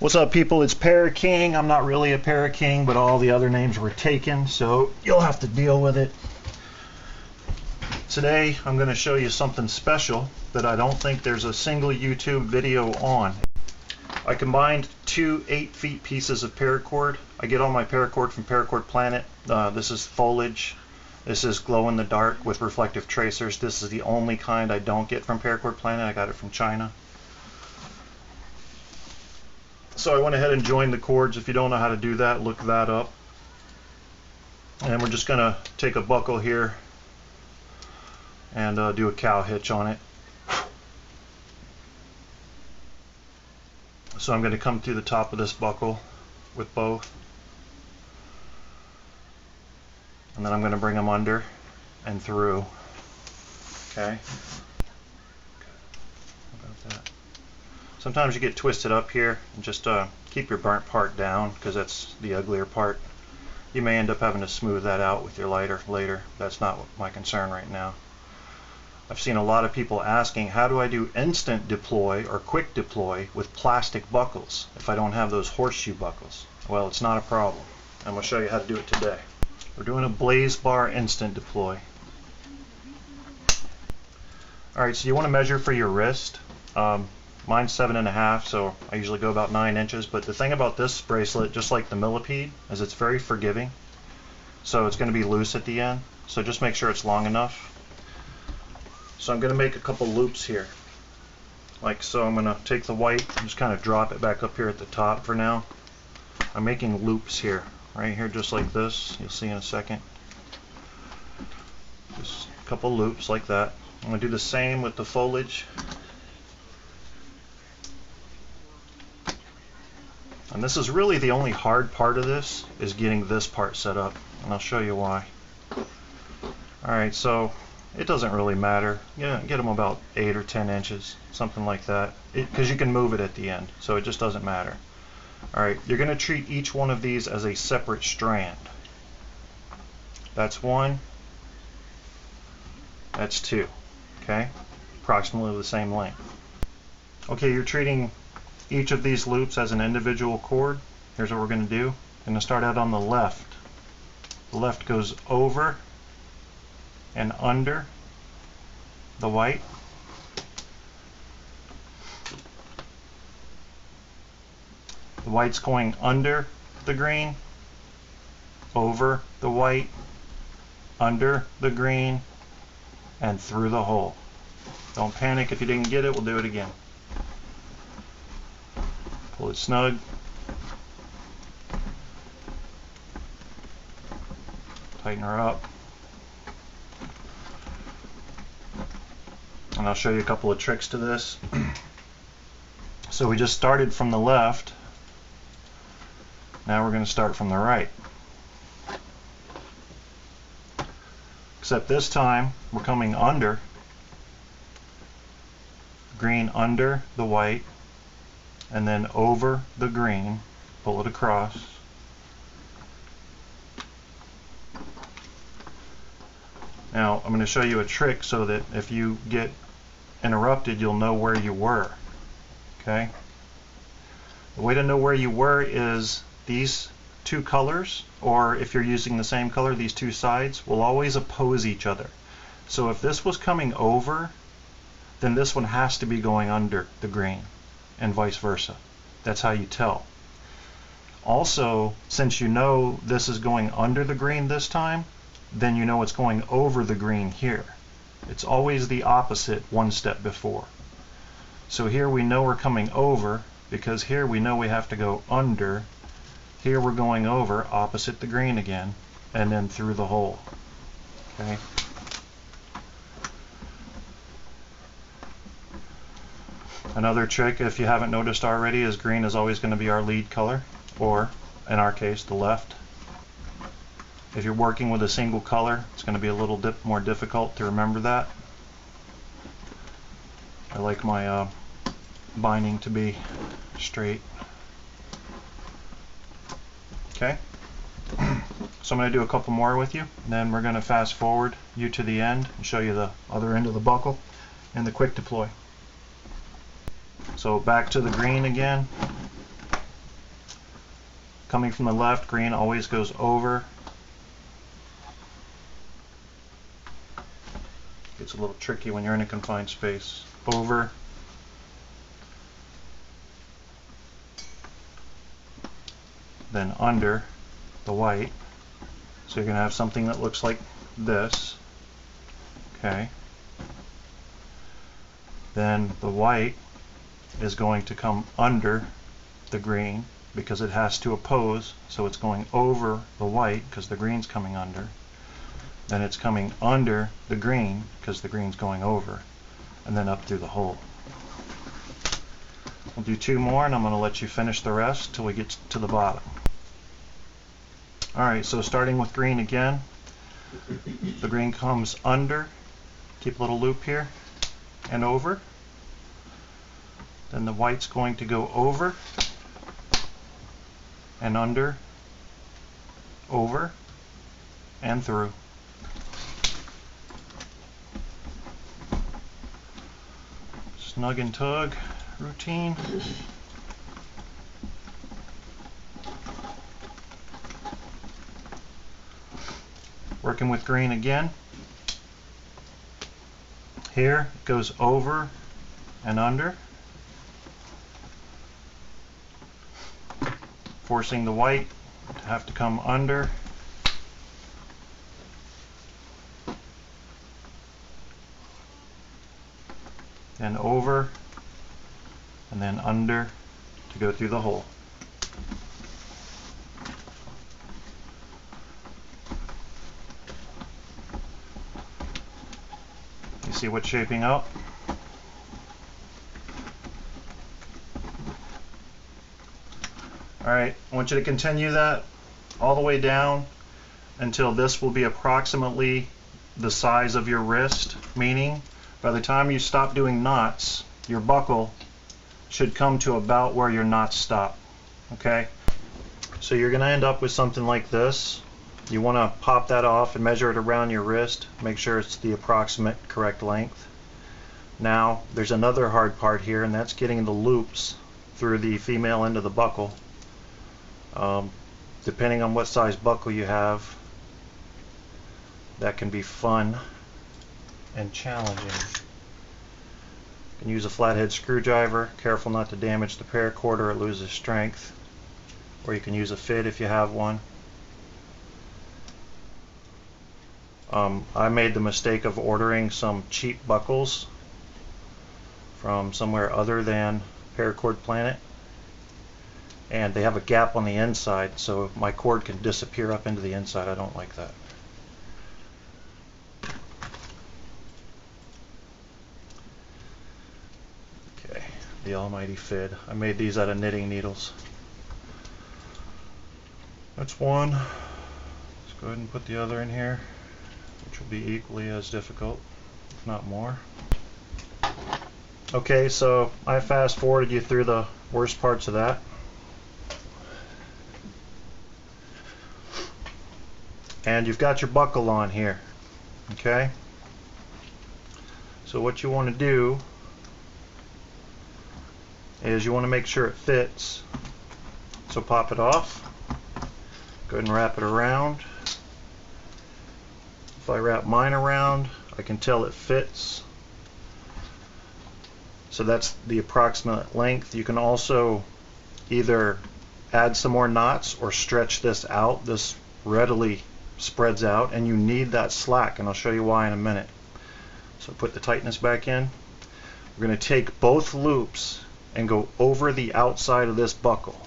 What's up, people? It's Paraking. I'm not really a Paraking, but all the other names were taken, so you'll have to deal with it. Today I'm going to show you something special that I don't think there's a single YouTube video on. I combined two 8-feet pieces of paracord. I get all my paracord from Paracord Planet. This is foliage. This is glow in the dark with reflective tracers. This is the only kind I don't get from Paracord Planet. I got it from China. So I went ahead and joined the cords. If you don't know how to do that, look that up. And we're just going to take a buckle here and do a cow hitch on it. So I'm going to come through the top of this buckle with both. And then I'm going to bring them under and through. Okay. How about that? Sometimes you get twisted up here, and just keep your burnt part down because that's the uglier part. You may end up having to smooth that out with your lighter later. That's not my concern right now. I've seen a lot of people asking, how do I do instant deploy or quick deploy with plastic buckles if I don't have those horseshoe buckles? Well, it's not a problem. I'm going to show you how to do it today. We're doing a blaze bar instant deploy. Alright, so you want to measure for your wrist. Mine's 7.5, so I usually go about 9 inches. But the thing about this bracelet, just like the millipede, is it's very forgiving. So it's going to be loose at the end. So just make sure it's long enough. So I'm going to make a couple loops here. Like so. I'm going to take the white and just kind of drop it back up here at the top for now. I'm making loops here. Right here, just like this. You'll see in a second. Just a couple loops like that. I'm going to do the same with the foliage. And this is really the only hard part of this, is getting this part set up, and I'll show you why. Alright, so it doesn't really matter. Get them about 8 or 10 inches, something like that, because you can move it at the end, so it just doesn't matter. Alright, you're going to treat each one of these as a separate strand. That's one, that's two, okay? Approximately the same length. Okay, you're treating each of these loops as an individual cord. Here's what we're going to do. I'm going to start out on the left. The left goes over and under the white. The white's going under the green, over the white, under the green, and through the hole. Don't panic if you didn't get it, we'll do it again. Pull it snug. Tighten her up. And I'll show you a couple of tricks to this. So we just started from the left. Now we're going to start from the right. Except this time we're coming under. Green under the white. And then over the green, pull it across. Now I'm going to show you a trick so that if you get interrupted, you'll know where you were. Okay? The way to know where you were is these two colors, or if you're using the same color, these two sides will always oppose each other. So if this was coming over, then this one has to be going under the green, and vice versa. That's how you tell. Also, since you know this is going under the green this time, then you know it's going over the green here. It's always the opposite one step before. So here we know we're coming over, because here we know we have to go under. Here we're going over, opposite the green again, and then through the hole. Okay? Another trick, if you haven't noticed already, is green is always going to be our lead color, or in our case, the left. If you're working with a single color, it's going to be a little more difficult to remember that. I like my binding to be straight. Okay, so I'm going to do a couple more with you, and then we're going to fast forward you to the end and show you the other end of the buckle and the quick deploy. So back to the green again. coming from the left, green always goes over. It's a little tricky when you're in a confined space. Over. Then under the white. So you're going to have something that looks like this. Okay. Then the white is going to come under the green because it has to oppose, so it's going over the white because the green's coming under. Then it's coming under the green because the green's going over, and then up through the hole. We'll do 2 more and I'm going to let you finish the rest till we get to the bottom. Alright, so starting with green again, the green comes under, keep a little loop here, and over. Then the white's going to go over and under, over, and through. Snug and tug routine. Working with green again. Here it goes over and under, forcing the white to have to come under, then over, and then under to go through the hole. You see what's shaping up? Alright, I want you to continue that all the way down until this will be approximately the size of your wrist, meaning by the time you stop doing knots, your buckle should come to about where your knots stop. Okay? So you're going to end up with something like this. You want to pop that off and measure it around your wrist. Make sure it's the approximate correct length. Now, there's another hard part here, and that's getting the loops through the female end of the buckle. Depending on what size buckle you have, that can be fun and challenging. You can use a flathead screwdriver. Careful not to damage the paracord or it loses strength. Or you can use a fit if you have one. I made the mistake of ordering some cheap buckles from somewhere other than Paracord Planet, and they have a gap on the inside, so my cord can disappear up into the inside. I don't like that. Okay, the almighty fid. I made these out of knitting needles. That's one. Let's go ahead and put the other in here, which will be equally as difficult, if not more. Okay, so I fast forwarded you through the worst parts of that. And you've got your buckle on here. Okay? So what you want to do is you want to make sure it fits. So pop it off. Go ahead and wrap it around. If I wrap mine around, I can tell it fits. So that's the approximate length. You can also either add some more knots or stretch this out. This readily spreads out, and you need that slack, and I'll show you why in a minute. So put the tightness back in. We're going to take both loops and go over the outside of this buckle,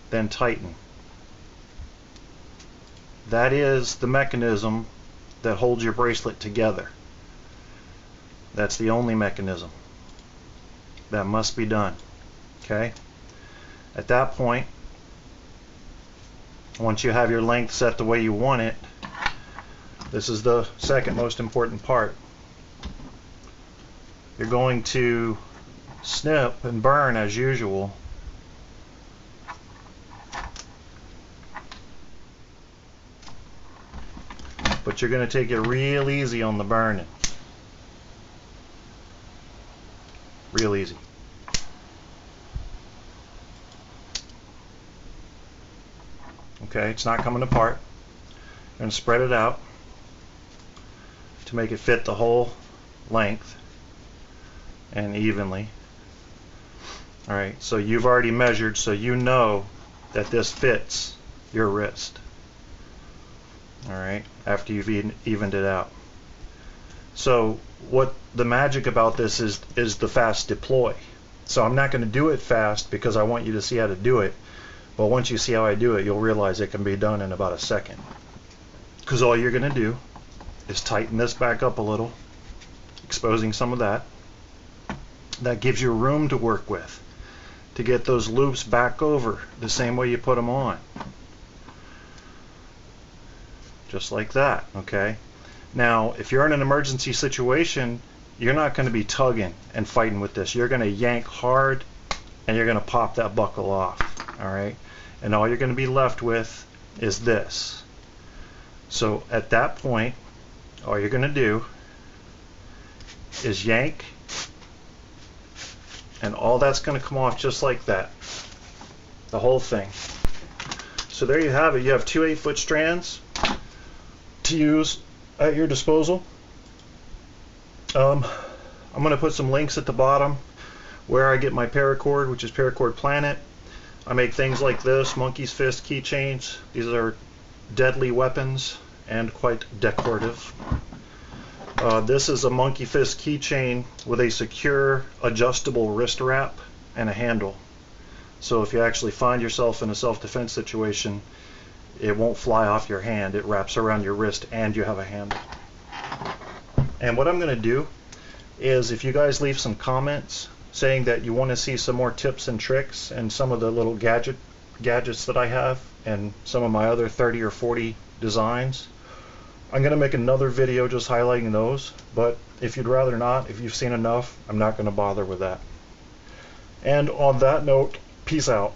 then tighten. That is the mechanism that holds your bracelet together. That's the only mechanism that must be done. Okay? At that point, once you have your length set the way you want it, this is the second most important part. You're going to snip and burn as usual. But you're going to take it real easy on the burning. Real easy. Okay, it's not coming apart. I'm going to spread it out to make it fit the whole length and evenly. Alright, so you've already measured, so you know that this fits your wrist. Alright, after you've evened it out. So what the magic about this is the fast deploy. So I'm not going to do it fast because I want you to see how to do it. But once you see how I do it, you'll realize it can be done in about a second. Because all you're going to do is tighten this back up a little, exposing some of that. That gives you room to work with, to get those loops back over the same way you put them on. Just like that, okay? Now, if you're in an emergency situation, you're not going to be tugging and fighting with this. You're going to yank hard and you're going to pop that buckle off, all right? And all you're going to be left with is this. So at that point, all you're going to do is yank, and all that's going to come off just like that, the whole thing. So there you have it. You have two 8-foot strands to use at your disposal. I'm going to put some links at the bottom where I get my paracord, which is Paracord Planet. I make things like this, monkey's fist keychains. These are deadly weapons and quite decorative. This is a monkey fist keychain with a secure adjustable wrist wrap and a handle. So if you actually find yourself in a self-defense situation, it won't fly off your hand. It wraps around your wrist and you have a handle. And what I'm going to do is, if you guys leave some comments saying that you want to see some more tips and tricks and some of the little gadgets that I have and some of my other 30 or 40 designs, I'm going to make another video just highlighting those. But if you'd rather not, if you've seen enough, I'm not going to bother with that. And on that note, peace out.